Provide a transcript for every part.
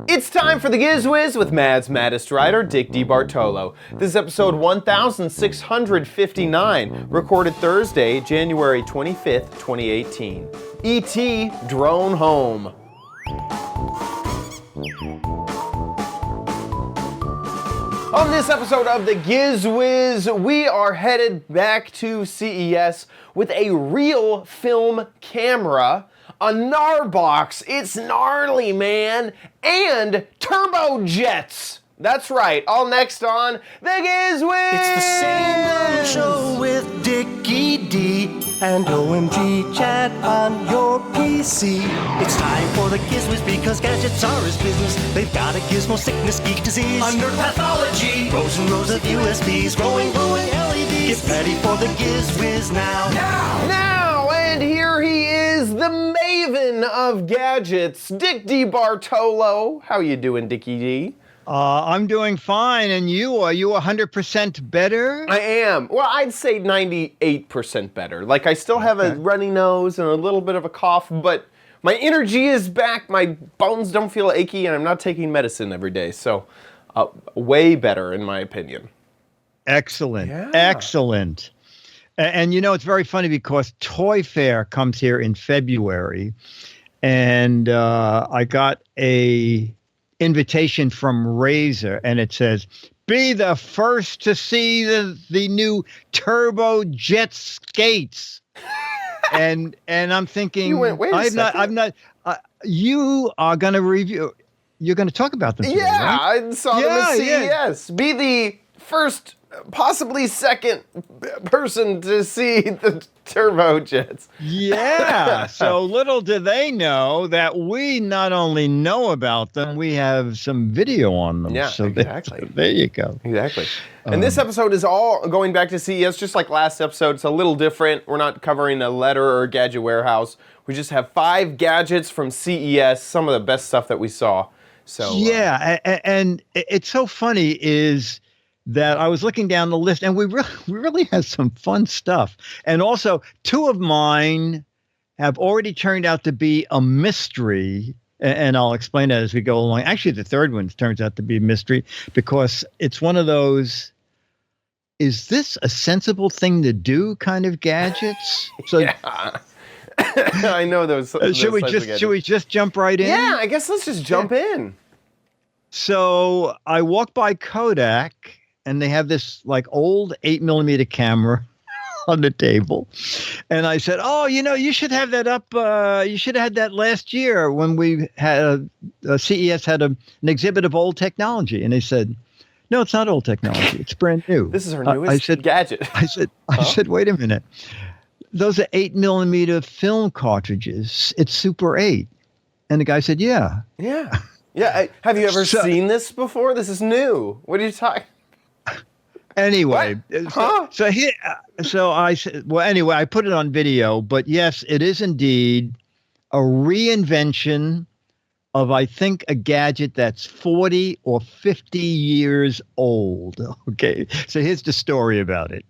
It's time for the Giz Wiz with Mad's maddest writer, Dick DeBartolo. This is episode 1659, recorded Thursday, January 25th, 2018. E.T. Drone Home. On this episode of the Giz Wiz, we are headed back to CES with a real film camera, a GNARBOX, it's gnarly, man, and turbojets. That's right, all next on the Giz Wiz. It's the same show with Dickie D and OMG chat on your PC. It's time for the Giz Wiz because gadgets are his business. They've got a gizmo sickness, geek disease, under pathology, rows and rows of USBs, glowing LEDs. Get ready for the Giz Wiz now. Now, and here he is, the maven of gadgets, Dick DeBartolo. How you doing, Dickie D? I'm doing fine, and you? Are you 100% better? I am. Well, I'd say 98% better. Like, I still have a runny nose and a little bit of a cough, but my energy is back, my bones don't feel achy, and I'm not taking medicine every day, so way better, in my opinion. Excellent. Yeah. Excellent. And you know, it's very funny because Toy Fair comes here in February, and I got a invitation from Razer, and it says, "Be the first to see the new turbojet skates." and I'm thinking, You went, wait a second. I'm not. You are going to review. You're going to talk about them today, Yeah, right? I saw them at CES. Be the first, possibly second person to see the turbojets. Yeah. So little do they know that we not only know about them, we have some video on them. Yeah, so exactly. So there you go. Exactly. And this episode is all going back to CES, just like last episode. It's a little different. We're not covering a letter or a gadget warehouse. We just have 5 gadgets from CES, some of the best stuff that we saw. So yeah, and it's so funny is that I was looking down the list, and we really have some fun stuff. And also, 2 of mine have already turned out to be a mystery, and I'll explain that as we go along. Actually, the 3rd one turns out to be a mystery because it's one of those, is this a sensible thing to do kind of gadgets? So yeah. I know those. should we just jump right in? Yeah, I guess let's just jump in. So I walked by Kodak, and they have this like old 8mm camera on the table. And I said, "Oh, you know, you should have that up. You should have had that last year when we had CES had an exhibit of old technology." And they said, "No, it's not old technology. It's brand new." This is our newest gadget. I said, "Wait a minute. Those are 8mm film cartridges. It's Super 8." And the guy said, "Yeah." Yeah. Yeah. Have you ever seen this before? This is new. What are you talking? Anyway, Huh? so I said, well, anyway, I put it on video, but yes, it is indeed a reinvention of, I think, a gadget that's 40 or 50 years old. Okay, so here's the story about it.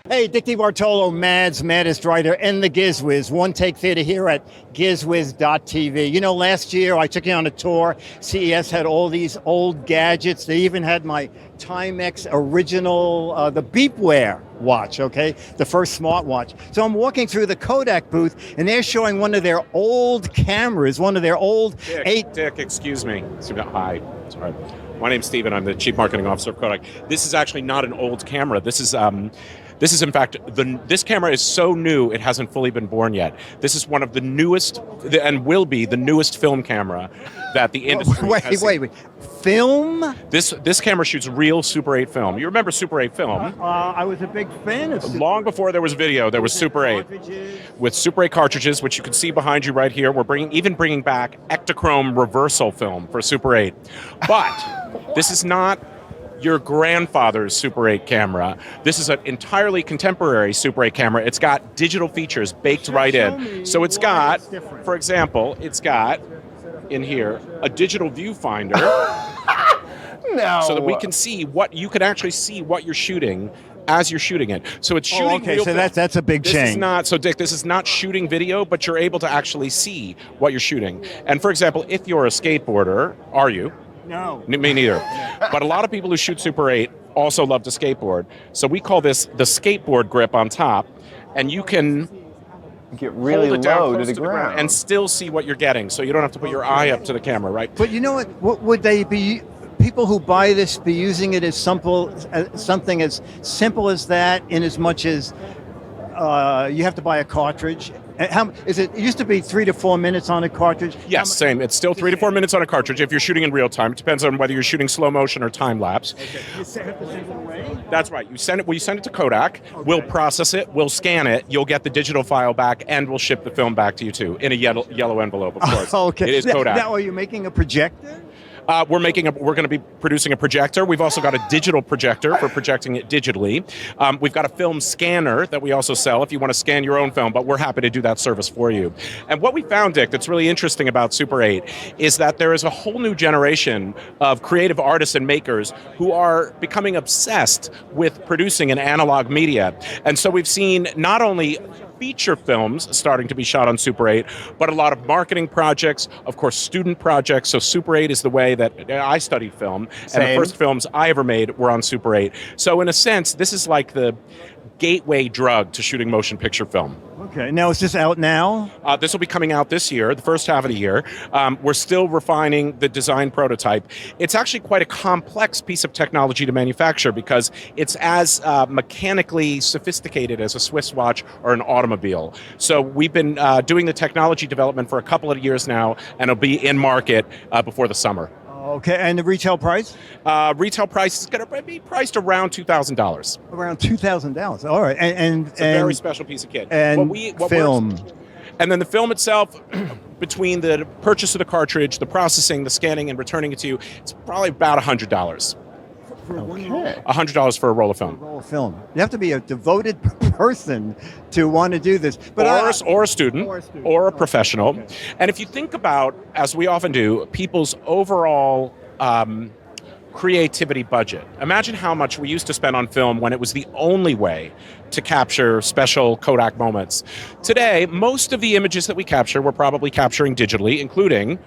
Hey, Dick DeBartolo, Mad's maddest writer, and the Giz Wiz. One Take Theater here at gizwiz.tv. You know, last year I took you on a tour. CES had all these old gadgets. They even had my Timex original, the Beepware watch, okay? The first smartwatch. So I'm walking through the Kodak booth, and they're showing one of their old cameras, one of their old Dick, excuse me. Hi, sorry. My name's Steven. I'm the Chief Marketing Officer of Kodak. This is actually not an old camera. This is in fact, this camera is so new, it hasn't fully been born yet. This is one of the newest, and will be the newest film camera that the industry has seen. Wait. Film? This camera shoots real Super 8 film. You remember Super 8 film? I was a big fan of Long before there was video, there was Super 8. With Super 8 cartridges, which you can see behind you right here, we're bringing back Ektachrome reversal film for Super 8. But this is not your grandfather's Super 8 camera. This is an entirely contemporary Super 8 camera. It's got digital features baked right in. So it's got, for example, in here a digital viewfinder. No. So that we can see what you can actually see what you're shooting as you're shooting it. So it's shooting. Oh, okay, real so film. that's a big This change. is not so, Dick. This is not shooting video, but you're able to actually see what you're shooting. And for example, if you're a skateboarder, are you? No. Me neither. But a lot of people who shoot Super 8 also love to skateboard. So we call this the skateboard grip on top, and you can Get really hold it down low close to the ground. and still see what you're getting. So you don't have to put your eye up to the camera, right? But you know what would they be? People who buy this be using it as something as simple as that, in as much as you have to buy a cartridge. And how is it? It used to be 3 to 4 minutes on a cartridge. Yes, same. It's still 3 to 4 minutes on a cartridge if you're shooting in real time. It depends on whether you're shooting slow motion or time lapse. Okay. You have to send it away? That's right. You send it. Well, you send it to Kodak. Okay. We'll process it. We'll scan it. You'll get the digital file back, and we'll ship the film back to you too in a yellow envelope. Of course. Okay. It is Kodak. Now, are you making a projector? We're going to be producing a projector. We've also got a digital projector for projecting it digitally. We've got a film scanner that we also sell if you want to scan your own film, but we're happy to do that service for you. And what we found, Dick, that's really interesting about Super 8 is that there is a whole new generation of creative artists and makers who are becoming obsessed with producing an analog media. And so we've seen not only feature films starting to be shot on Super 8, but a lot of marketing projects, of course, student projects. So Super 8 is the way that I studied film, and the first films I ever made were on Super 8. So in a sense, this is like the gateway drug to shooting motion picture film. Okay. Now, is this out now? This will be coming out this year, the first half of the year. We're still refining the design prototype. It's actually quite a complex piece of technology to manufacture because it's as mechanically sophisticated as a Swiss watch or an automobile. So we've been doing the technology development for a couple of years now, and it'll be in market before the summer. Okay, and the retail price? Retail price is going to be priced around $2,000. Around $2,000. All right, and It's a very special piece of kit. And film. And then the film itself, between the purchase of the cartridge, the processing, the scanning, and returning it to you, it's probably about $100. Okay. $100 for a roll of film. Roll of film. You have to be a devoted person to want to do this. But or a student, or a professional. Okay. And if you think about, as we often do, people's overall creativity budget. Imagine how much we used to spend on film when it was the only way to capture special Kodak moments. Today, most of the images that we capture, we're probably capturing digitally, including,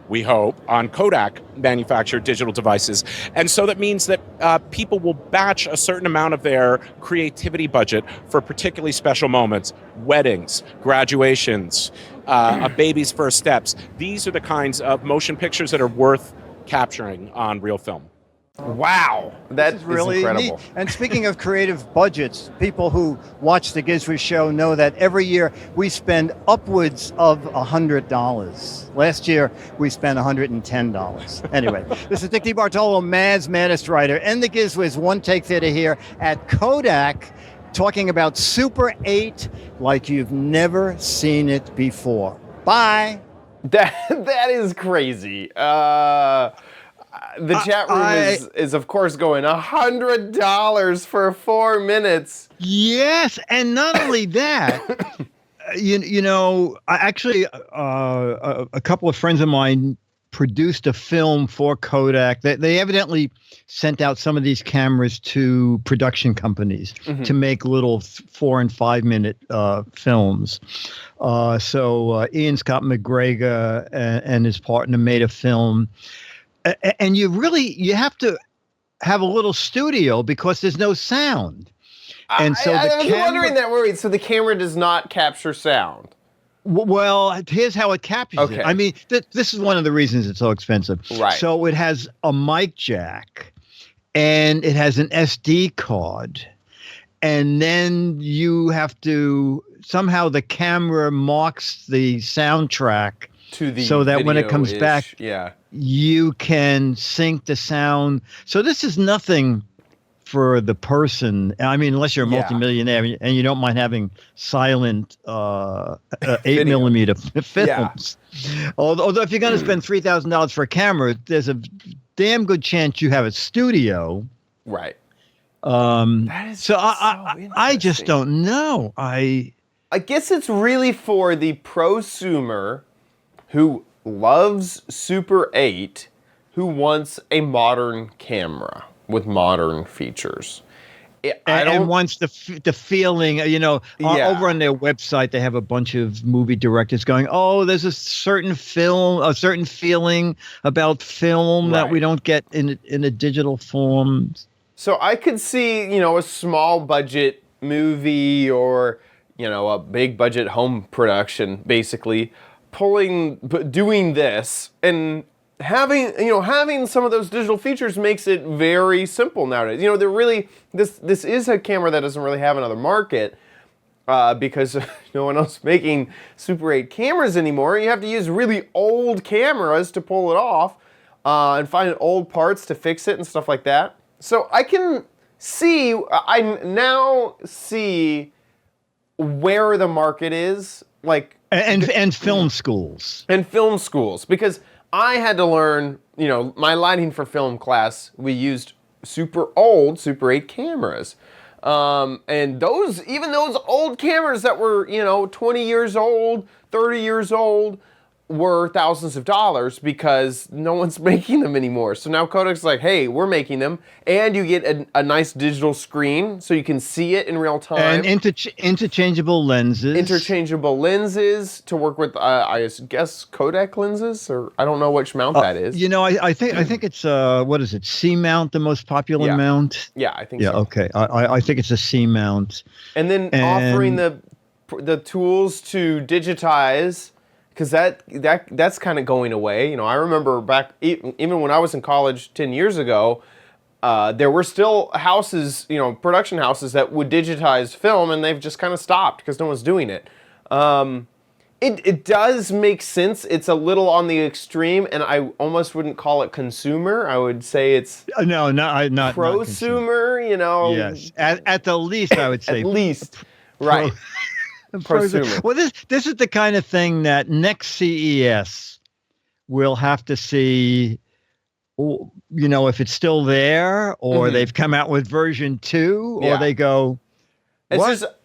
we hope, on Kodak manufactured digital devices. And so that means that people will batch a certain amount of their creativity budget for particularly special moments, weddings, graduations, a baby's first steps. These are the kinds of motion pictures that are worth capturing on real film. Wow, that is really incredible. neat. And speaking of creative budgets, people who watch the Giz Wiz show know that every year we spend upwards of $100. Last year we spent $110. Anyway, this is Dick DeBartolo, Mad's Maddest Writer, and the Giz Wiz One Take Theater here at Kodak, talking about Super 8 like you've never seen it before. Bye. That is crazy. The chat room is of course going $100 for 4 minutes. Yes, and not only that, you know, I actually a couple of friends of mine produced a film for Kodak. They evidently sent out some of these cameras to production companies to make little 4 and 5 minute films. So Ian Scott McGregor and his partner made a film. And you have to have a little studio because there's no sound. And so I was wondering that worried. So the camera does not capture sound. Well, here's how it captures Okay. it. I mean, this is one of the reasons it's so expensive. Right. So it has a mic jack, and it has an SD card, and then you have to somehow the camera marks the soundtrack To the so that when it comes video-ish, back, yeah. you can sync the sound. So this is nothing for the person. I mean, unless you're a multimillionaire and you don't mind having silent 8mm films. Yeah. Although if you're going to spend $3,000 for a camera, there's a damn good chance you have a studio. Right. That is so I just don't know. I guess it's really for the prosumer who loves Super 8, who wants a modern camera with modern features. and wants the feeling, over on their website, they have a bunch of movie directors going, oh, there's a certain feeling about film that we don't get in a digital form. So I could see, a small budget movie or, a big budget home production, basically doing this and having some of those digital features makes it very simple nowadays. They're really, this is a camera that doesn't really have another market because no one else is making Super 8 cameras anymore. You have to use really old cameras to pull it off and find old parts to fix it and stuff like that. So I now see where the market is, like and film schools. And film schools, because I had to learn, my lighting for film class, we used super old Super 8 cameras. And even those old cameras that were, 20 years old, 30 years old, were thousands of dollars because no one's making them anymore. So now Kodak's like, hey, we're making them, and you get a nice digital screen so you can see it in real time. And interchangeable lenses. Interchangeable lenses to work with, I guess, Kodak lenses, or I don't know which mount that is. I think it's what is it? C mount, the most popular mount. Yeah, I think so. Yeah, okay. I think it's a C mount. And then offering the tools to digitize. Because that's kind of going away. I remember back, even when I was in college 10 years ago, there were still houses, production houses that would digitize film, and they've just kind of stopped because no one's doing it. It does make sense. It's a little on the extreme, and I almost wouldn't call it consumer. I would say it's not prosumer. Yes, at the least, I would say at least, right. Prosumer. Well, this is the kind of thing that next CES we'll have to see, if it's still there, or they've come out with version 2, or they go, what?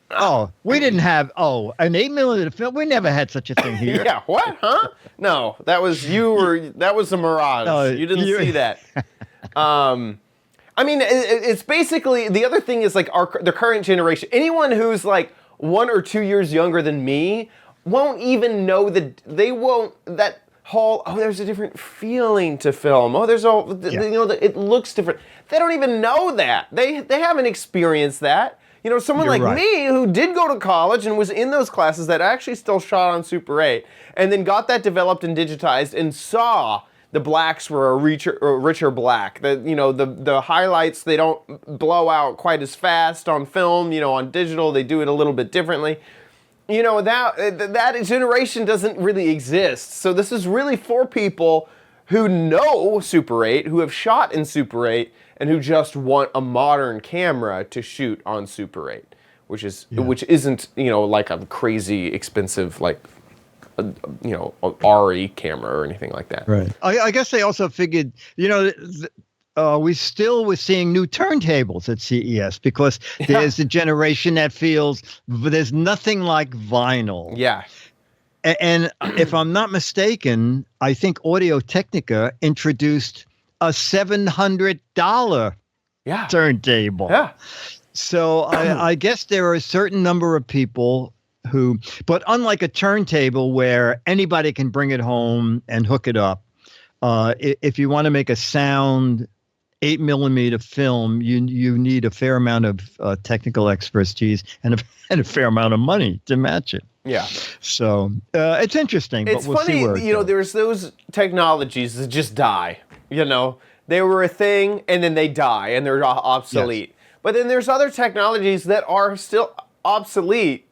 We didn't have an 8mm film. We never had such a thing here. Yeah, what? Huh? No, that was that was a mirage. You didn't see that. It's basically, the other thing is like the current generation. Anyone who's like 1 or 2 years younger than me won't even know that there's a different feeling to film. It looks different. They don't even know that. They haven't experienced that. Someone like me who did go to college and was in those classes that actually still shot on Super 8 and then got that developed and digitized and saw the blacks were a richer black. The highlights, they don't blow out quite as fast on film. On digital, they do it a little bit differently. That generation doesn't really exist. So this is really for people who know Super 8, who have shot in Super 8, and who just want a modern camera to shoot on Super 8, which isn't, like a crazy expensive, like, RE camera or anything like that. Right. I guess they also figured, we still were seeing new turntables at CES because there's a generation that feels there's nothing like vinyl. Yeah. And if I'm not mistaken, I think Audio-Technica introduced a $700 turntable. Yeah. So I guess there are a certain number of people but unlike a turntable where anybody can bring it home and hook it up, if you want to make a sound 8mm film, you need a fair amount of technical expertise and a fair amount of money to match it. Yeah. So it's interesting. It's but we'll funny, see where it goes. There's those technologies that just die. They were a thing and then they die and they're obsolete. Yes. But then there's other technologies that are still obsolete.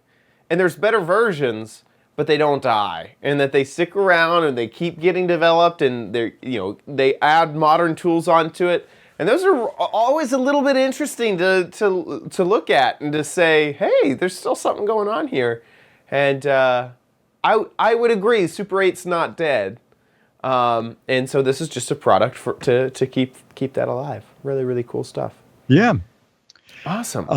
And there's better versions, but they don't die, and that they stick around and they keep getting developed, and they add modern tools onto it, and those are always a little bit interesting to look at and to say, hey, there's still something going on here, and I would agree, Super 8's not dead, and so this is just a product to keep that alive. Really, really cool stuff. Yeah. Awesome.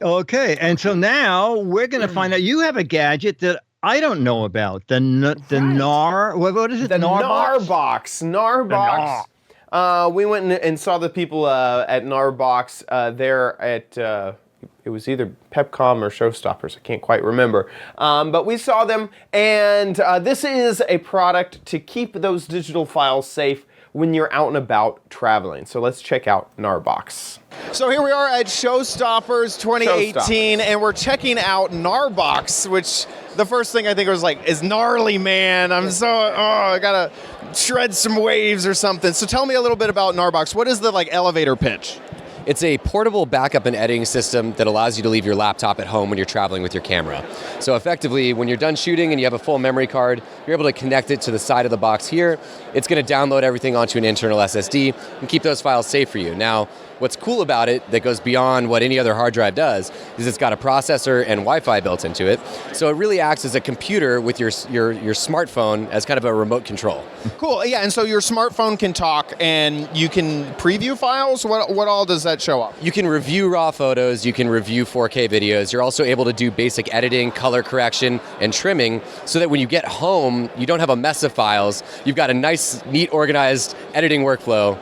Okay, and so now we're going to find out. You have a gadget that I don't know about. What is it? The GNARBOX. GNARBOX. We went and saw the people at GNARBOX there at, it was either Pepcom or Showstoppers, I can't quite remember. But we saw them, and this is a product to keep those digital files safe when you're out and about traveling. So let's check out GNARBOX. So here we are at Showstoppers 2018, and we're checking out GNARBOX, which the first thing I think was like, is gnarly, man. I gotta shred some waves or something. So tell me a little bit about GNARBOX. What is the elevator pitch? It's a portable backup and editing system that allows you to leave your laptop at home when you're traveling with your camera. So effectively, when you're done shooting and you have a full memory card, you're able to connect it to the side of the box here. It's going to download everything onto an internal SSD and keep those files safe for you. Now, what's cool about it that goes beyond what any other hard drive does is it's got a processor and Wi-Fi built into it. So it really acts as a computer with your smartphone as kind of a remote control. Cool, yeah, and so your smartphone can talk and you can preview files? What all does that show up? You can review raw photos, you can review 4K videos. You're also able to do basic editing, color correction, and trimming so that when you get home, you don't have a mess of files. You've got a nice, neat, organized editing workflow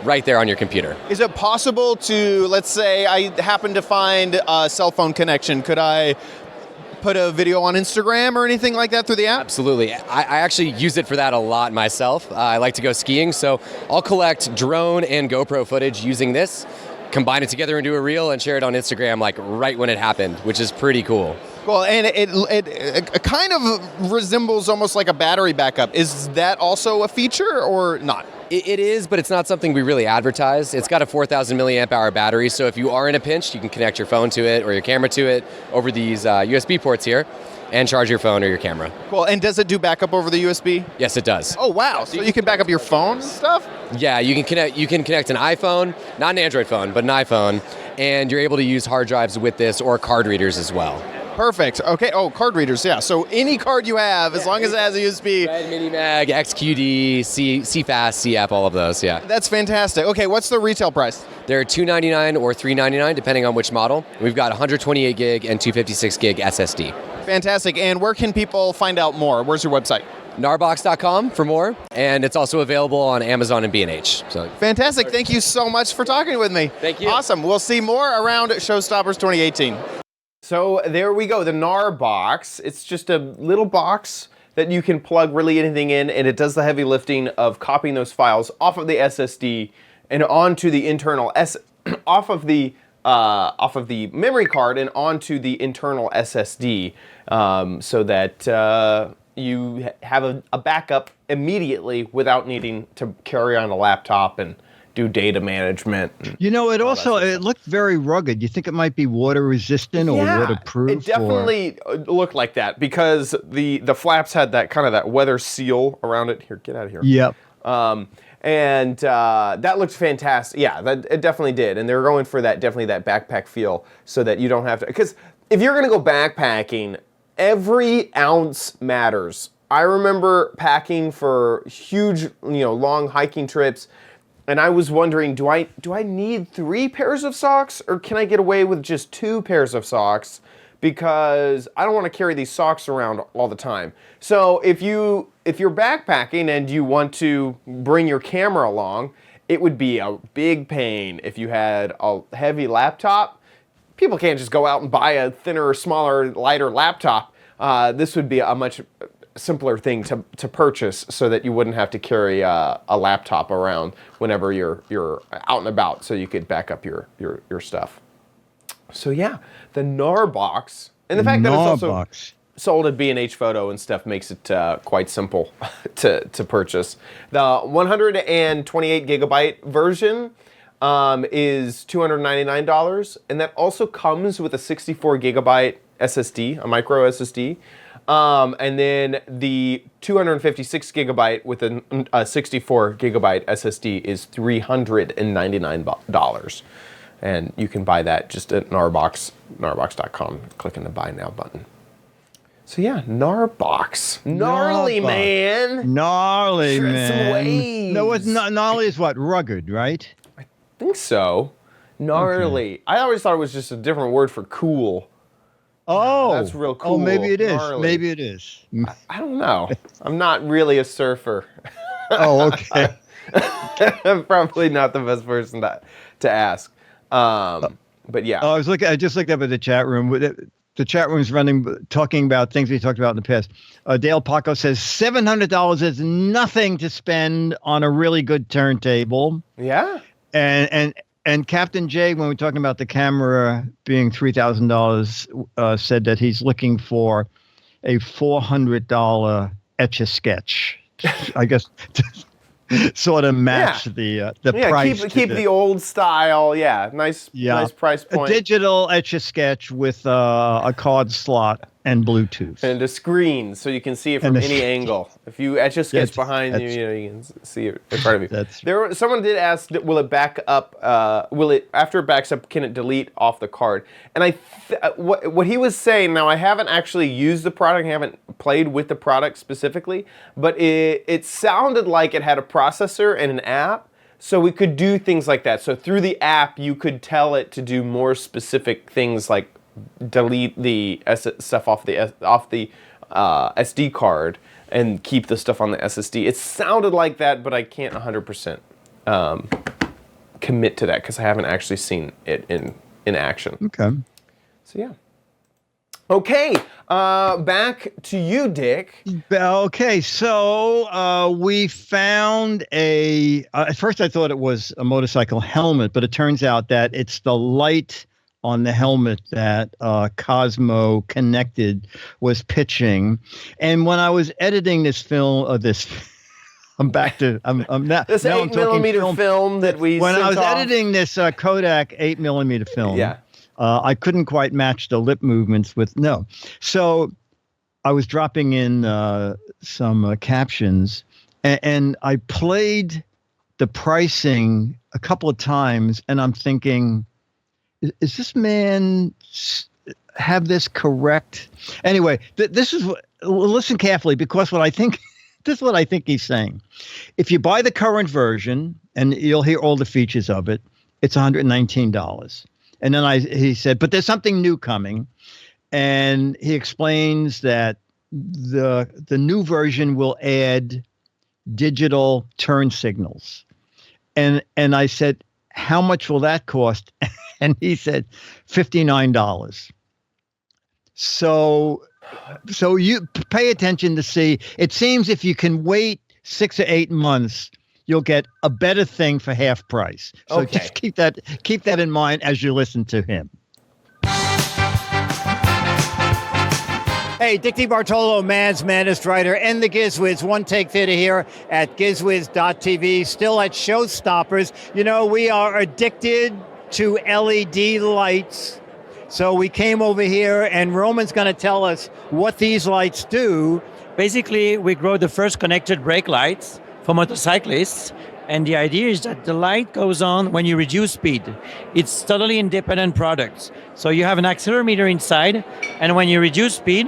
right there on your computer. Is it possible to, let's say I happen to find a cell phone connection, could I put a video on Instagram or anything like that through the app? Absolutely. I actually use it for that a lot myself. I like to go skiing, so I'll collect drone and GoPro footage using this, combine it together into a reel, and share it on Instagram like right when it happened, which is pretty cool. Well, and it kind of resembles almost like a battery backup. Is that also a feature or not? It is, but it's not something we really advertise. It's got a 4,000 milliamp hour battery, so if you are in a pinch, you can connect your phone to it or your camera to it over these USB ports here and charge your phone or your camera. Cool, and does it do backup over the USB? Yes, it does. Oh, wow, so you can back up your phone and stuff? Yeah, you can connect an iPhone, not an Android phone, but an iPhone, and you're able to use hard drives with this or card readers as well. Perfect. Okay. Oh, card readers. Yeah. So any card you have, as long as it has a USB. Red Mini Mag, XQD, CFast, CF, all of those. Yeah. That's fantastic. Okay. What's the retail price? They're $299 or $399 depending on which model. We've got 128 gig and 256 gig SSD. Fantastic. And where can people find out more? Where's your website? GNARBOX.com for more, and it's also available on Amazon and B&H. So fantastic. Thank you so much for talking with me. Thank you. Awesome. We'll see more around Showstoppers 2018. So there we go, the GNARBOX. It's just a little box that you can plug really anything in, and it does the heavy lifting of copying those files off of the SSD and onto the internal off of the memory card and onto the internal SSD, so that you have a backup immediately without needing to carry on a laptop and do data management. You know, it also it looked very rugged. You think it might be water resistant or waterproof? It definitely looked like that because the flaps had that kind of that weather seal around it. Here, get out of here. Yep. And that looked fantastic. Yeah, it definitely did. And they're going for that backpack feel so that you don't have to. Because if you're going to go backpacking, every ounce matters. I remember packing for huge, long hiking trips. And I was wondering, do I need 3 pairs of socks or can I get away with just 2 pairs of socks? Because I don't want to carry these socks around all the time. So if you're backpacking and you want to bring your camera along, it would be a big pain if you had a heavy laptop. People can't just go out and buy a thinner, smaller, lighter laptop. This would be a much simpler thing to purchase so that you wouldn't have to carry a laptop around whenever you're out and about, so you could back up your stuff. So yeah, the GNARBOX, and the fact that it's also sold at B&H Photo and stuff makes it quite simple to purchase. The 128 gigabyte version is $299, and that also comes with a 64 gigabyte SSD, a micro SSD. And then the 256 gigabyte with a 64 gigabyte SSD is $399. And you can buy that just at GNARBOX.com, clicking the Buy Now button. So yeah, GNARBOX. Gnarly, man. Gnarly, man. Some waves. No, gnarly is what? Rugged, right? I think so. Gnarly. Okay. I always thought it was just a different word for cool. Oh, that's real cool. Oh, maybe it is. Gnarly. Maybe it is. I don't know. I'm not really a surfer. Oh, okay. I'm probably not the best person to ask. But yeah. Oh, I just looked up at the chat room. The chat room's talking about things we talked about in the past. Dale Paco says $700 is nothing to spend on a really good turntable. Yeah. And Captain J, when we're talking about the camera being $3,000, said that he's looking for a $400 Etch-a-Sketch. I guess to sort of match the price. Keep the old style. Yeah, nice price point. A digital Etch-a-Sketch with a card slot and Bluetooth. And a screen so you can see it from any angle. If you Etch-a-Sketch behind you, you can see it in front of you. Someone did ask, will it back up? After it backs up, can it delete off the card? And what he was saying. Now I haven't actually used the product. I haven't played with the product specifically, but it sounded like it had a processor and an app, so we could do things like that. So through the app, you could tell it to do more specific things like delete the stuff off the SD card and keep the stuff on the SSD. It sounded like that, but I can't 100% commit to that because I haven't actually seen it in action. Okay. So yeah. Okay, back to you, Dick. Okay, so we found at first I thought it was a motorcycle helmet, but it turns out that it's the light on the helmet that Cosmo Connected was pitching. And when I was editing this film, I'm back to this 8mm film that we when sent I was off. editing this Kodak 8mm film. Yeah. I couldn't quite match the lip movements so I was dropping in some captions, and I played the pricing a couple of times, and I'm thinking, is this man have this correct? Anyway, listen carefully, because this is what I think he's saying. If you buy the current version, and you'll hear all the features of it, it's $119. And then he said, but there's something new coming. And he explains that the new version will add digital turn signals. And I said, how much will that cost? And he said, $59. So you pay attention to see. It seems if you can wait 6 or 8 months, you'll get a better thing for half price. So just keep that in mind as you listen to him. Hey, Dick DeBartolo, Man's Maddest Writer, and the Giz Wiz, One Take Theater here at gizwiz.tv, still at Showstoppers. You know, we are addicted to LED lights. So we came over here, and Roman's going to tell us what these lights do. Basically, we grow the first connected brake lights for motorcyclists, and the idea is that the light goes on when you reduce speed. It's totally independent products. So you have an accelerometer inside, and when you reduce speed,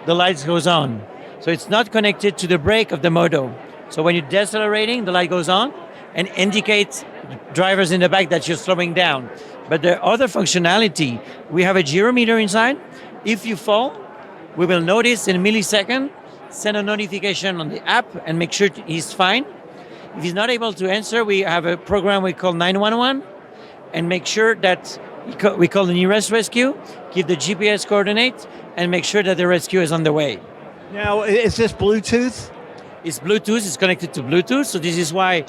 the light goes on. So it's not connected to the brake of the moto. So when you're decelerating, the light goes on and indicates drivers in the back that you're slowing down. But the other functionality, we have a gyrometer inside. If you fall, we will notice in a millisecond, send a notification on the app and make sure he's fine. If he's not able to answer, we have a program we call 911 and make sure that we call the nearest rescue, give the GPS coordinates, and make sure that the rescue is on the way. Now, is this Bluetooth? It's Bluetooth, it's connected to Bluetooth, so this is why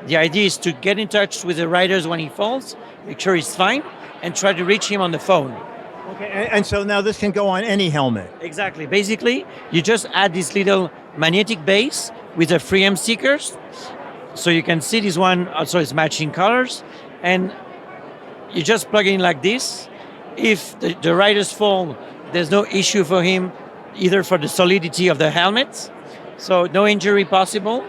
the idea is to get in touch with the riders when he falls, make sure he's fine, and try to reach him on the phone. Okay, and so now this can go on any helmet. Exactly. Basically, you just add this little magnetic base with the 3M stickers. So you can see this one also is matching colors. And you just plug in like this. If the riders fall, there's no issue for him, either for the solidity of the helmet. So no injury possible.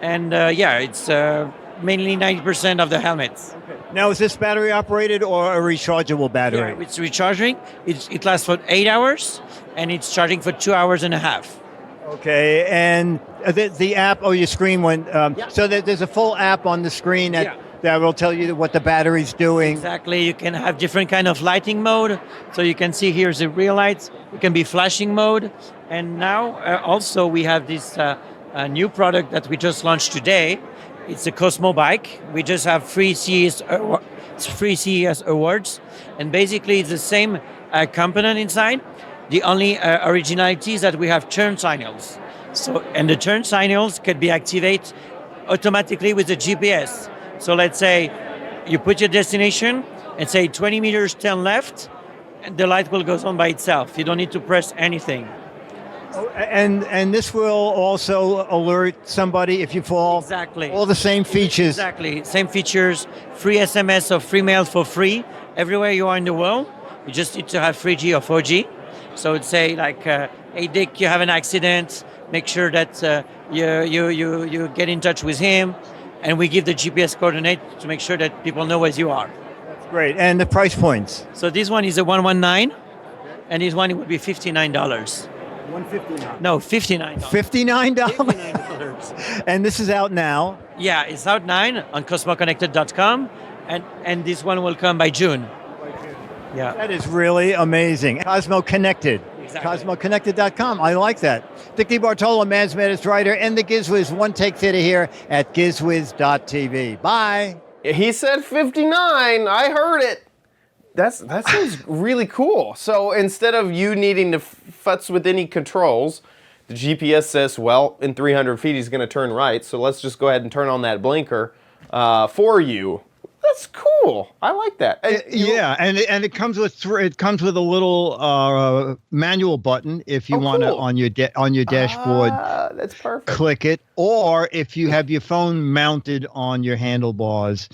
And it's mainly 90% of the helmets. Now, is this battery operated or a rechargeable battery? Yeah, it's recharging. It lasts for 8 hours, and it's charging for 2 hours and a half. Okay, and the app, your screen went, so there's a full app on the screen that will tell you what the battery's doing. Exactly, you can have different kind of lighting mode. So you can see here's the real lights. It can be flashing mode. And now also we have this a new product that we just launched today. It's a Cosmo bike. We just have free CES awards, and basically it's the same component inside. The only originality is that we have turn signals. So, and the turn signals can be activated automatically with the GPS. So let's say you put your destination and say 20 meters turn left, and the light will go on by itself. You don't need to press anything. And this will also alert somebody if you fall. Exactly. All the same features. Exactly. Same features. Free SMS or free mail for free everywhere you are in the world. You just need to have 3G or 4G. So it'd say like, hey Dick, you have an accident. Make sure that you get in touch with him, and we give the GPS coordinate to make sure that people know where you are. That's great. And the price points? So this one is a 119, and this one would be $59. $159. No, $59. $59? $59. And this is out now? Yeah, it's out now on cosmoconnected.com, and this one will come by June. Yeah. That is really amazing. Cosmo Connected. Exactly. CosmoConnected.com. I like that. Dick DeBartolo, Man's Maddest Writer, and the Giz Wiz One Take Theater here at GizWiz.tv. Bye. He said 59. I heard it. That sounds really cool. So instead of you needing to futz with any controls, the GPS says, well, in 300 feet he's going to turn right. So let's just go ahead and turn on that blinker for you. That's cool. I like that. And it comes with a little manual button if you want to on your dashboard. That's perfect. Click it, or if you have your phone mounted on your handlebars,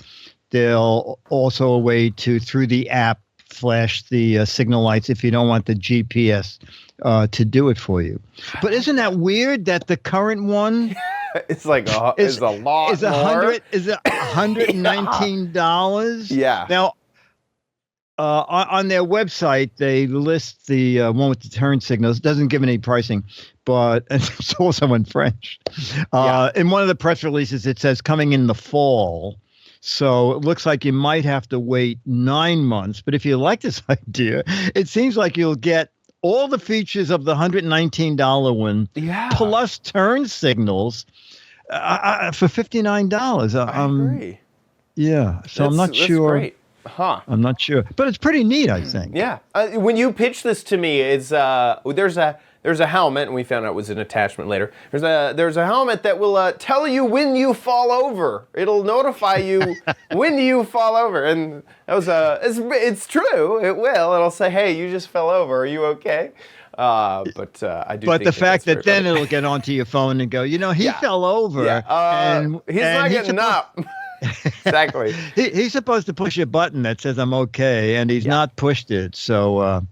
there'll also a way to through the app flash the signal lights if you don't want the GPS to do it for you. But isn't that weird that the current one? It's like it's a lot is more. Is it $119? Yeah. Now, on their website, they list the one with the turn signals. It doesn't give any pricing, but it's also in French. In one of the press releases, it says coming in the fall. So it looks like you might have to wait 9 months. But if you like this idea, it seems like you'll get all the features of the $119 one, plus turn signals for $59. I agree. Yeah, so I'm not sure. Great. Huh. I'm not sure, but it's pretty neat, I think. Yeah. When you pitched this to me, it's there's a helmet, and we found out it was an attachment later. There's a helmet that will tell you when you fall over. It'll notify you when you fall over, and that was it's true. It will. It'll say, hey, you just fell over. Are you okay? I do. But think the fact that then funny. it'll get onto your phone and go, he fell over. Yeah. He's not getting up. Exactly. He's supposed to push a button that says I'm okay, and he's not pushed it. So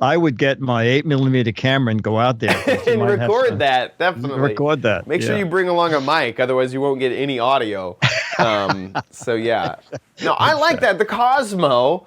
I would get my 8mm camera and go out there and record that. Definitely record that. Make sure you bring along a mic, otherwise you won't get any audio. So yeah, no, I like that. The Cosmo,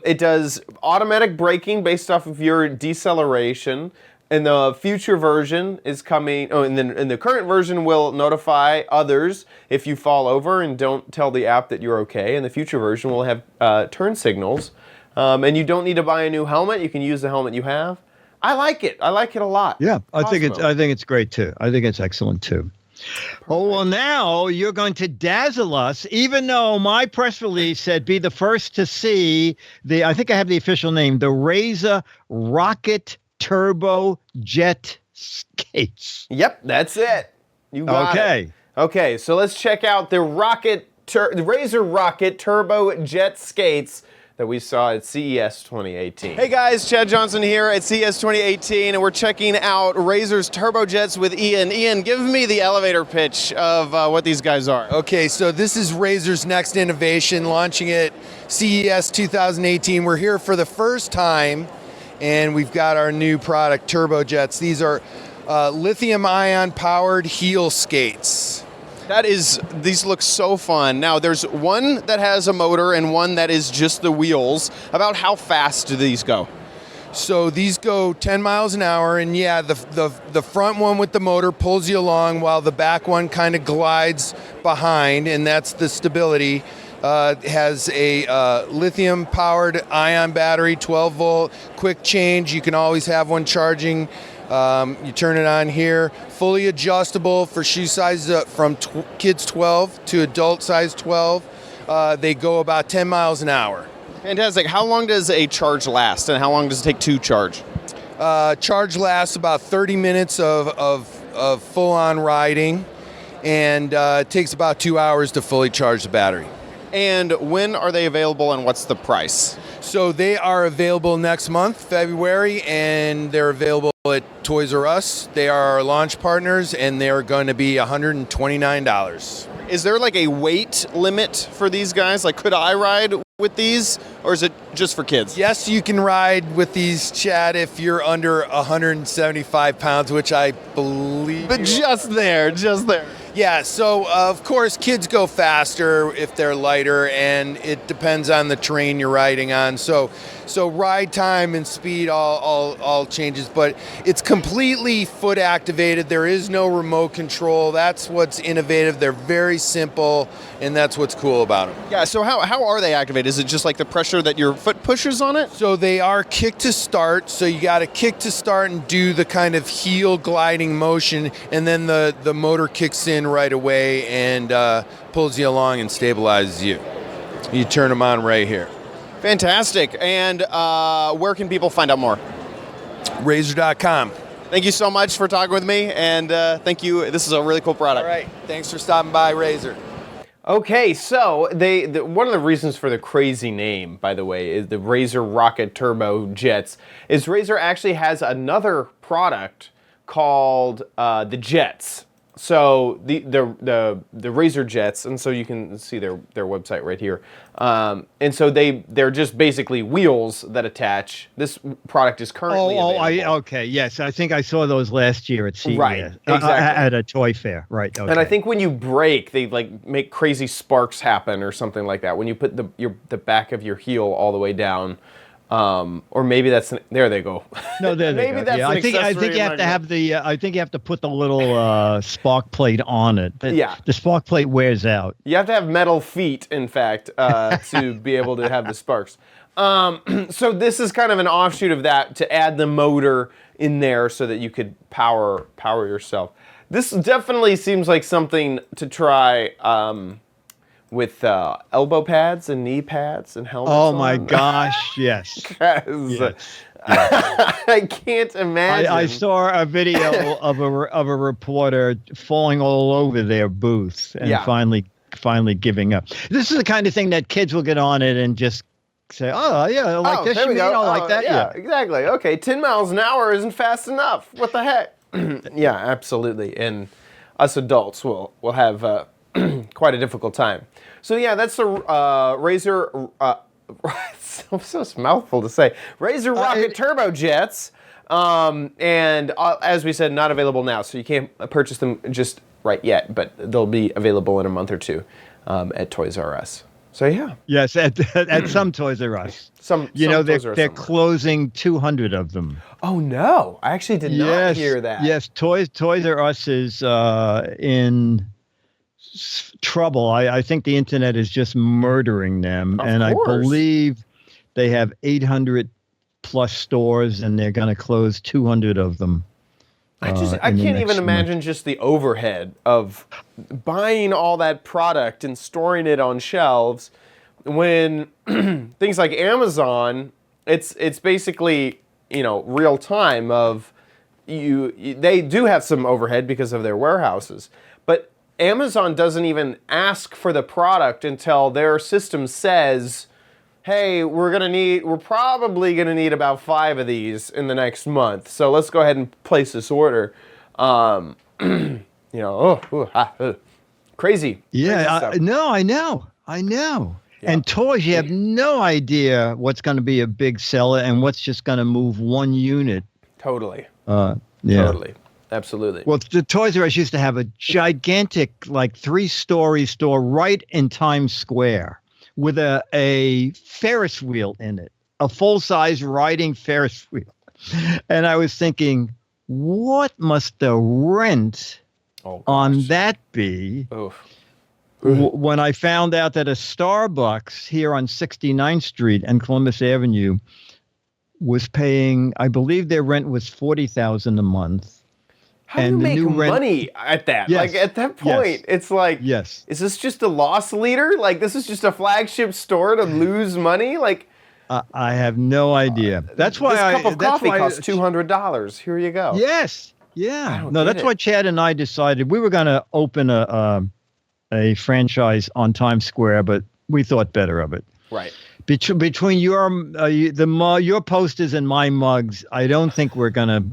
it does automatic braking based off of your deceleration. And the future version is coming. Oh, and then the current version will notify others if you fall over and don't tell the app that you're okay. And the future version will have turn signals. And you don't need to buy a new helmet. You can use the helmet you have. I like it. I like it a lot. Yeah, I Cosmo. think it's great too. I think it's excellent too. Perfect. Oh, well, now you're going to dazzle us, even though my press release said be the first to see I think I have the official name, the Razor Rocket Turbo Jet Skates. Yep, that's it. You got it. Okay, so let's check out the Razor Rocket Turbo Jet Skates that we saw at CES 2018. Hey guys, Chad Johnson here at CES 2018, and we're checking out Razor's Turbojets with Ian. Ian, give me the elevator pitch of what these guys are. Okay, so this is Razor's next innovation, launching at CES 2018. We're here for the first time, and we've got our new product, Turbojets. These are lithium-ion powered heel skates. These look so fun. Now, there's one that has a motor and one that is just the wheels. About how fast do these go? So these go 10 miles an hour, and yeah, the front one with the motor pulls you along while the back one kind of glides behind, and that's the stability. Has a lithium-powered ion battery, 12-volt, quick change. You can always have one charging You turn it on here, fully adjustable for shoe sizes from kids 12 to adult size 12. They go about 10 miles an hour. Fantastic. How long does a charge last, and how long does it take to charge? Charge lasts about 30 minutes of full-on riding, and it takes about 2 hours to fully charge the battery. And when are they available, and what's the price? So they are available next month, February, and they're available at Toys R Us. They are our launch partners, and they're going to be $129. Is there like a weight limit for these guys? Like, could I ride with these, or is it just for kids? Yes, you can ride with these, Chad, if you're under 175 pounds, which I believe. But just there. Yeah, so of course kids go faster if they're lighter, and it depends on the terrain you're riding on. So ride time and speed all changes, but it's completely foot activated. There is no remote control. That's what's innovative. They're very simple, and that's what's cool about them. Yeah, so how are they activated? Is it just like the pressure that your foot pushes on it? So they are kick to start. So you got to kick to start and do the kind of heel gliding motion, and then the motor kicks in right away and pulls you along and stabilizes you. You turn them on right here. Fantastic. And where can people find out more? Razor.com. Thank you so much for talking with me, and thank you. This is a really cool product. All right. Thanks for stopping by, Razor. Okay, so one of the reasons for the crazy name, by the way, is the Razor Rocket Turbo Jets. Is Razor actually has another product called the Jets. So the Razor Jets, and so you can see their website right here. And so they're just basically wheels that attach. This product is currently available. Okay, yes, I think I saw those last year at CES. Right, exactly. At a toy fair, right? Okay. And I think when you brake, they like make crazy sparks happen or something like that. When you put the back of your heel all the way down. Or maybe that's there. They go. No, there they maybe go. that's Yeah, an I think you accessory have to have the. I think you have to put the little spark plate on it. Yeah. The spark plate wears out. You have to have metal feet, in fact, to be able to have the sparks. So this is kind of an offshoot of that, to add the motor in there so that you could power yourself. This definitely seems like something to try. With elbow pads and knee pads and helmets. Oh my gosh! Yes. Yes. I can't imagine. I saw a video of a reporter falling all over their booth and finally giving up. This is the kind of thing that kids will get on it and just say, "Oh yeah, I like this. There we go. Like that." Yeah, exactly. Okay, 10 miles an hour isn't fast enough. What the heck? Yeah, absolutely. And us adults will have quite a difficult time. So yeah, that's the Razor. It's so mouthful to say. Razor Rocket Turbo Jets, and as we said, not available now, so you can't purchase them just right yet. But they'll be available in a month or two at Toys R Us. So yeah. Yes, at some Toys R Us. They're closing 200 of them. Oh no! I actually did not hear that. Yes, Toys R Us is in trouble. I think the internet is just murdering them, and I believe they have 800 plus stores, and they're going to close 200 of them. I can't even imagine just the overhead of buying all that product and storing it on shelves when things like Amazon, it's basically, real time of they do have some overhead because of their warehouses, but Amazon doesn't even ask for the product until their system says, hey, we're probably gonna need about 5 of these in the next month. So let's go ahead and place this order. Crazy. Yeah, I know. Yeah. And toys, you have no idea what's going to be a big seller and what's just going to move one unit. Totally. Yeah. Totally. Absolutely. Well, the Toys R Us used to have a gigantic, 3-story store right in Times Square with a Ferris wheel in it, a full-size riding Ferris wheel. And I was thinking, what must the rent on that be? Oof. When I found out that a Starbucks here on 69th Street and Columbus Avenue was paying, I believe their rent was $40,000 a month. How do you make money at that? Yes. Like at that point, it's like, yes, is this just a loss leader? Like this is just a flagship store to lose money? Like I have no idea. That's why this cup of coffee costs $200. Here you go. Yes, yeah. No, that's why Chad and I decided we were going to open a franchise on Times Square, but we thought better of it. Right. Between your posters and my mugs, I don't think we're going to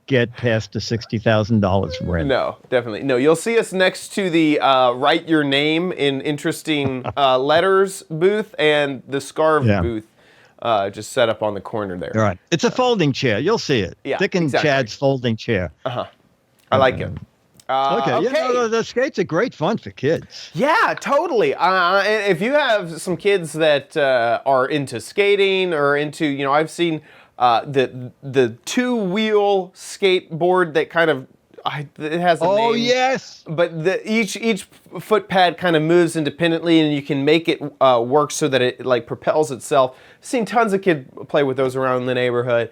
get past the $60,000 rent. No, definitely. No, you'll see us next to the write your name in interesting letters booth and the scarf booth just set up on the corner there. All right. It's a folding chair. You'll see it. Yeah, Dick and exactly. Chad's folding chair. Uh-huh. I like it. Okay. Yeah, the skates are great fun for kids. Yeah, totally. And if you have some kids that are into skating or into, I've seen the two-wheel skateboard that kind of it has a name. Oh yes. But each foot pad kind of moves independently, and you can make it work so that it like propels itself. I've seen tons of kids play with those around the neighborhood.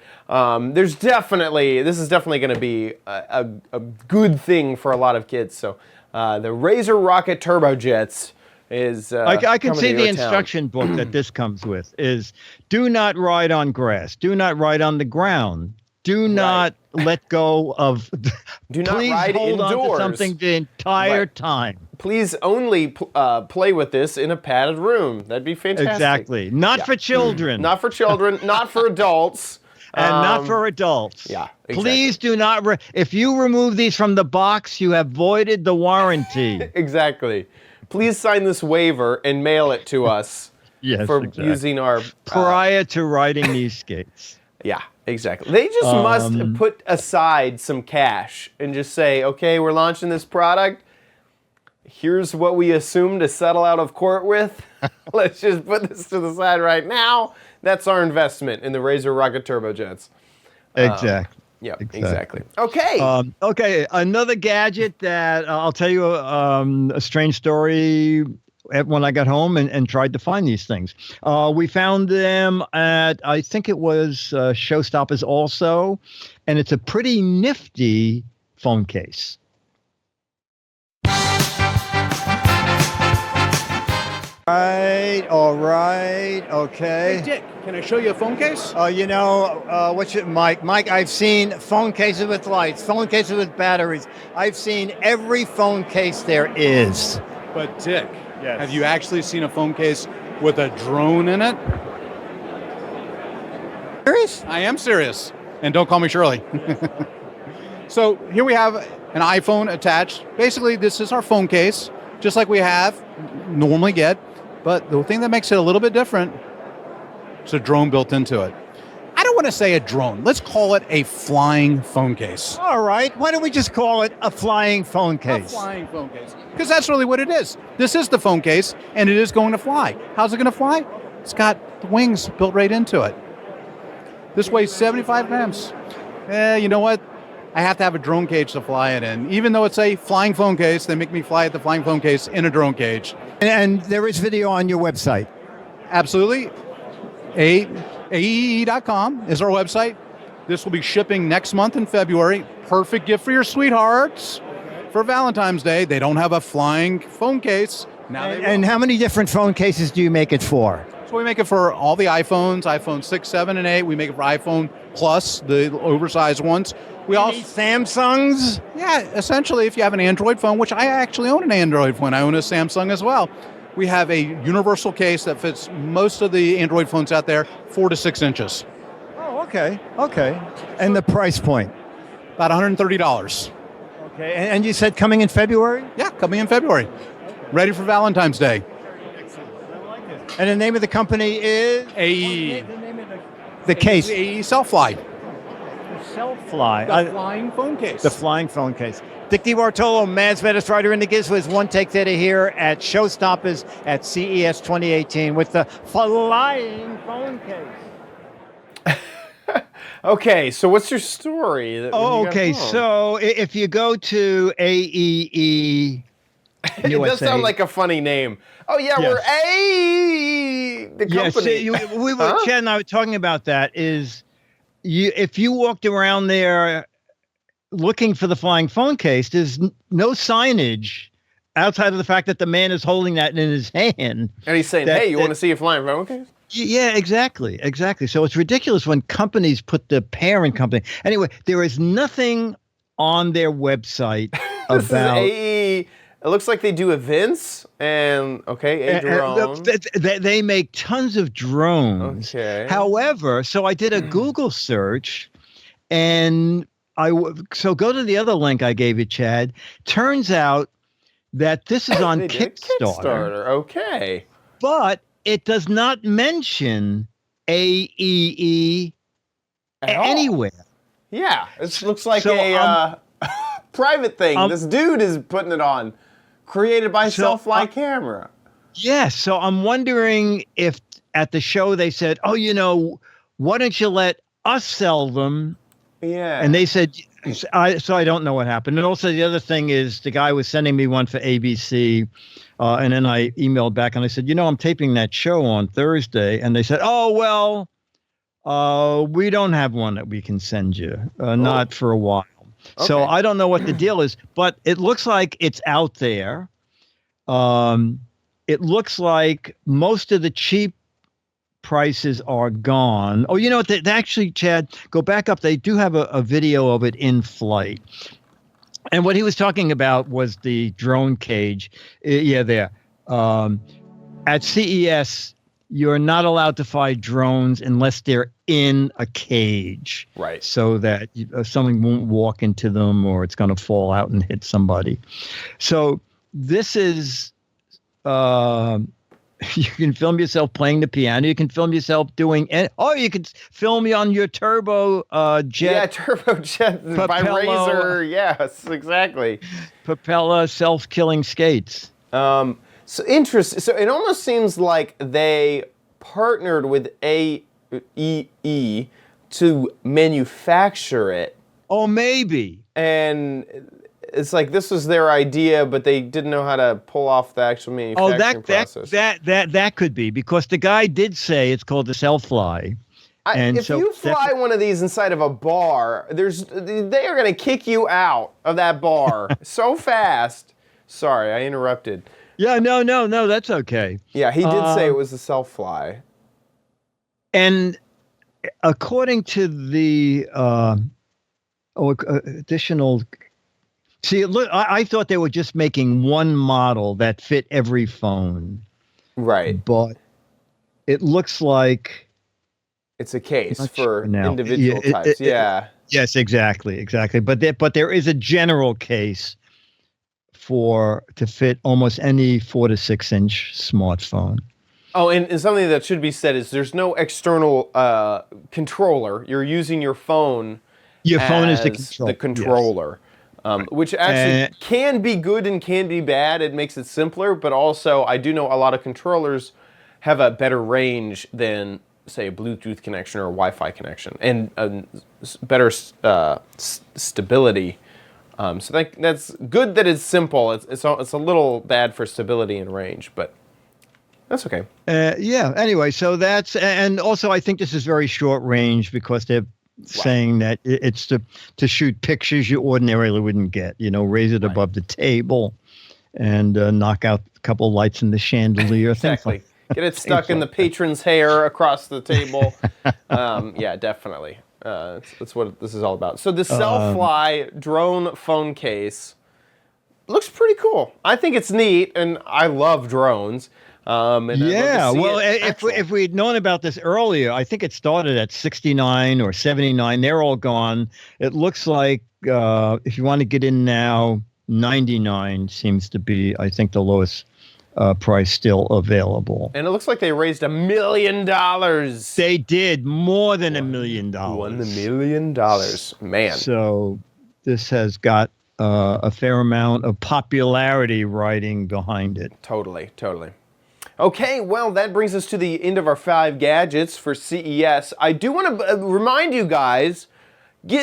This is definitely going to be a good thing for a lot of kids. So the Razor Rocket Turbojets is I can see the town. instruction book that this comes with is do not ride on grass, do not ride on the ground, do not let go of do not please ride hold indoors. on to something the entire time. Please only play with this in a padded room. That'd be fantastic. Exactly. Not for children. Not for children, not for adults. And not for adults. Yeah, exactly. Please do not if you remove these from the box, you have voided the warranty. Exactly. Please sign this waiver and mail it to us for using our... prior to riding these skates. Yeah, exactly. They just must put aside some cash and just say, okay, we're launching this product. Here's what we assume to settle out of court with. Let's just put this to the side right now. That's our investment in the Razor Rocket Turbojets. Exactly. Yeah, exactly. Okay. Okay, another gadget that I'll tell you a strange story when I got home and tried to find these things. We found them at, I think it was Showstoppers also, and it's a pretty nifty phone case. All right, okay. Hey, Dick, can I show you a phone case? What's your Mike? Mike, I've seen phone cases with lights, phone cases with batteries. I've seen every phone case there is. But Dick, have you actually seen a phone case with a drone in it? Serious? I am serious. And don't call me Shirley. So here we have an iPhone attached. Basically, this is our phone case, just like we normally get. But the thing that makes it a little bit different, it's a drone built into it. I don't want to say a drone. Let's call it a flying phone case. All right. Why don't we just call it a flying phone case? A flying phone case. Because that's really what it is. This is the phone case, and it is going to fly. How's it going to fly? It's got the wings built right into it. This weighs 75 grams. You know what? I have to have a drone cage to fly it in. Even though it's a flying phone case, they make me fly at the flying phone case in a drone cage. And there is video on your website. Absolutely. AEE.com is our website. This will be shipping next month in February. Perfect gift for your sweethearts for Valentine's Day. They don't have a flying phone case. And how many different phone cases do you make it for? So we make it for all the iPhones, iPhone 6, 7, and 8. We make it for iPhone Plus, the oversized ones. We also Samsungs? Yeah, essentially, if you have an Android phone, which I actually own an Android phone, I own a Samsung as well. We have a universal case that fits most of the Android phones out there, 4 to 6 inches. Oh, okay. And the price point? About $130. Okay, and you said coming in February? Yeah, coming in February. Ready for Valentine's Day. And the name of the company is? AE. The case? AE Self-Fly. Self-Fly. The flying phone case. The flying phone case. Dick DeBartolo, Man's Baddest Writer in the Giz Wiz. One take theater here at Showstoppers at CES 2018 with the flying phone case. Okay, so what's your story? Okay, so if you go to AEE it does sound like a funny name. Oh yeah, Yes. we're the company. Chad and I were talking about that. Is if you walked around there looking for the flying phone case, there's no signage outside of the fact that the man is holding that in his hand. And he's saying, "Hey, you want to see a flying phone case?" Yeah, exactly. So it's ridiculous when companies put the parent company. Anyway, there is nothing on their website This about is AE. It looks like they do events and a drone. They make tons of drones. Okay. However, so I did a Google search, and so go to the other link I gave you, Chad. Turns out that this is on They did a Kickstarter. Okay. But it does not mention AEE At all. anywhere. Yeah, it looks like So, a private thing. This dude is putting it on, created by Self-Fly Camera. Yeah, so I'm wondering if at the show they said, "Oh, why don't you let us sell them?" Yeah. And they said, so I don't know what happened. And also the other thing is the guy was sending me one for ABC. And then I emailed back and I said, I'm taping that show on Thursday. And they said, "Oh, well, we don't have one that we can send you, not for a while." So I don't know what the deal is, but it looks like it's out there. It looks like most of the cheap prices are gone. Oh, they actually, Chad, go back up. They do have a video of it in flight. And what he was talking about was the drone cage. Yeah, there. At CES, you're not allowed to fly drones unless they're in a cage. Right. So that something won't walk into them or it's going to fall out and hit somebody. So this is... you can film yourself playing the piano. You can film yourself doing... you can film you on your turbo jet. Yeah, turbo jet by Razor. Yes, exactly. Propeller self-killing skates. So interesting. So it almost seems like they partnered with AEE to manufacture it. Oh, maybe. And it's like this was their idea, but they didn't know how to pull off the actual manufacturing process. That could be, because the guy did say it's called the Self-Fly. If you fly one of these inside of a bar, they are going to kick you out of that bar so fast. Sorry, I interrupted. Yeah, no, that's okay. Yeah, he did say it was a Self-Fly. And according to the additional... See, look, I thought they were just making one model that fit every phone. Right. But it looks like... It's a case for individual types. Yes, exactly. But there is a general case to fit almost any 4 to 6 inch smartphone. Oh, and something that should be said is there's no external controller. You're using your phone. Your phone is the controller. Yes. Which actually can be good and can be bad. It makes it simpler, but also I do know a lot of controllers have a better range than, say, a Bluetooth connection or a Wi-Fi connection, and better stability. So that's good that it's simple. It's a little bad for stability and range, but that's okay. Anyway, so that's, and also I think this is very short range because they're saying that it's to shoot pictures you ordinarily wouldn't get. Raise it above the table and knock out a couple lights in the chandelier. Exactly. Get it stuck in the patron's hair across the table. Yeah, definitely. That's what this is all about. So the Self-Fly drone phone case looks pretty cool. I think it's neat, and I love drones. If we'd known about this earlier, I think it started at 69 or 79. They're all gone. It looks like if you want to get in now, 99 seems to be, I think, the lowest price still available. And it looks like they raised $1 million. They did more than $1 million. Won $1 million, man. So this has got a fair amount of popularity riding behind it. Totally. Okay, well, that brings us to the end of our 5 gadgets for CES. I do want to remind you guys,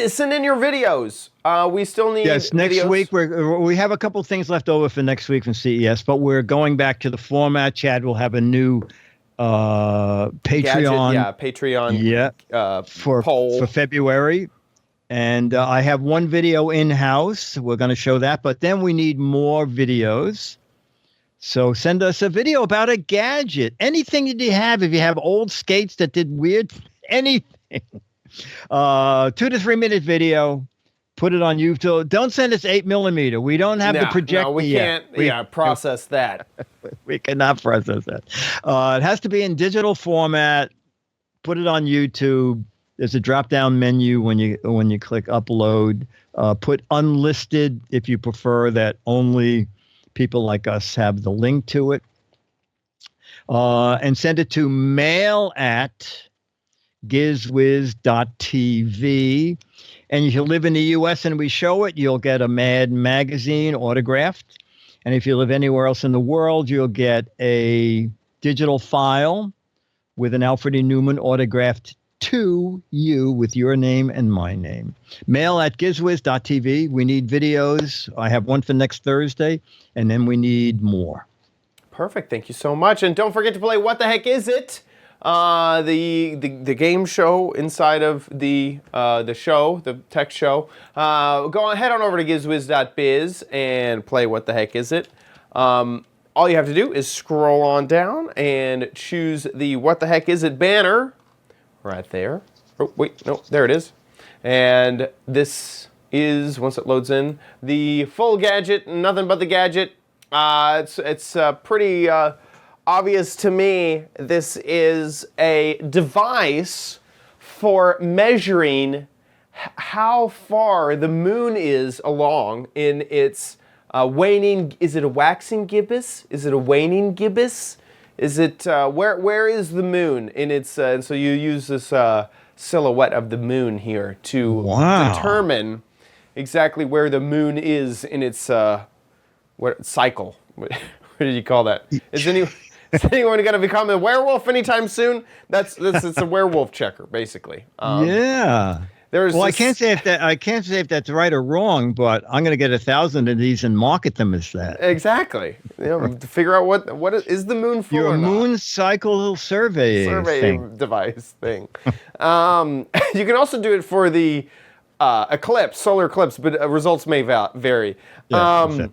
send in your videos. We still need next videos. Week we have a couple things left over for next week from CES, but we're going back to the format. Chad will have a new Patreon. Patreon. Yeah. For poll for February. And I have one video in-house. We're going to show that, but then we need more videos. So send us a video about a gadget, anything that you have. If you have old skates that did weird, anything. 2 to 3 minute video. Put it on YouTube. Don't send us 8mm. We don't have the projector. No, we yet. can't process that. We cannot process that. It has to be in digital format. Put it on YouTube. There's a drop-down menu when you click upload. Put unlisted if you prefer that only people like us have the link to it. And send it to mail@gizwiz.tv. And if you live in the U.S. and we show it, you'll get a Mad magazine autographed. And if you live anywhere else in the world, you'll get a digital file with an Alfred E. Newman autographed to you with your name and my name. Mail@gizwiz.tv. We need videos. I have one for next Thursday, and then we need more. Perfect. Thank you so much. And don't forget to play What the Heck Is It? The game show inside of the show, the tech show. Head on over to gizwiz.biz and play What the Heck Is It? All you have to do is scroll on down and choose the What the Heck Is It banner right there. Oh, wait, no, there it is. And this is, once it loads in, the full gadget, nothing but the gadget. It's pretty obvious to me. This is a device for measuring how far the moon is along in its waning. Is it a waxing gibbous? Is it a waning gibbous? Is it where is the moon in its? And so you use this silhouette of the moon here to determine exactly where the moon is in its what cycle. What did you call that? Is anyone going to become a werewolf anytime soon? It's a werewolf checker basically. Yeah. I can't say if that's right or wrong, but I'm going to get 1,000 of these and market them as that. Exactly. To figure out what is the moon for. Your moon cycle survey device thing. You can also do it for the solar eclipse, but results may vary. Yeah,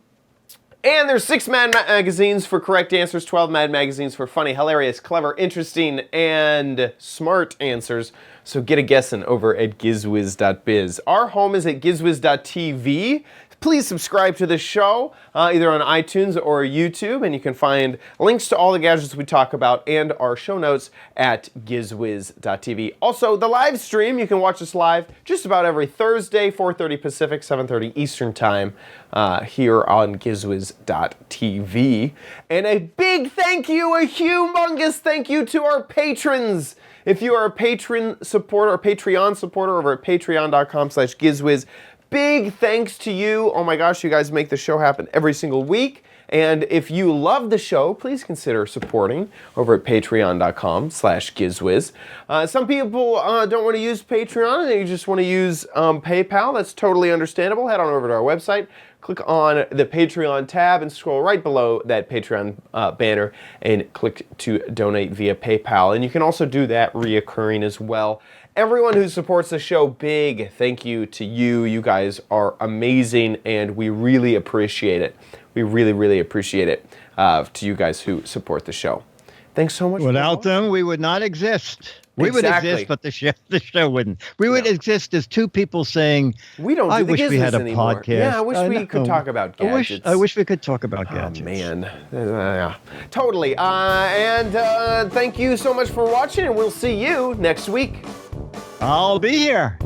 and there's 6 Mad magazines for correct answers, 12 Mad magazines for funny, hilarious, clever, interesting, and smart answers. So get a guessin' over at gizwiz.biz. Our home is at gizwiz.tv. Please subscribe to the show, either on iTunes or YouTube, and you can find links to all the gadgets we talk about and our show notes at gizwiz.tv. Also, the live stream, you can watch us live just about every Thursday, 4:30 Pacific, 7:30 Eastern Time, here on gizwiz.tv. And a big thank you, a humongous thank you to our patrons. If you are a Patreon supporter over at patreon.com/gizwiz, big thanks to you. Oh my gosh, you guys make the show happen every single week. And if you love the show, please consider supporting over at patreon.com/gizwiz. Some people don't want to use Patreon, and you just want to use PayPal. That's totally understandable. Head on over to our website, click on the Patreon tab, and scroll right below that Patreon banner and click to donate via PayPal. And you can also do that reoccurring as well. Everyone who supports the show, big thank you to you. You guys are amazing, and we really appreciate it. We really, really appreciate it to you guys who support the show. Thanks so much. Without them, we would not exist. We would exist, but the show wouldn't. We would exist as two people saying, "We don't. I wish we had a anymore. podcast. Yeah, I wish we could talk about gadgets. I wish we could talk about gadgets. Oh man, yeah, totally. And thank you so much for watching, and we'll see you next week. I'll be here.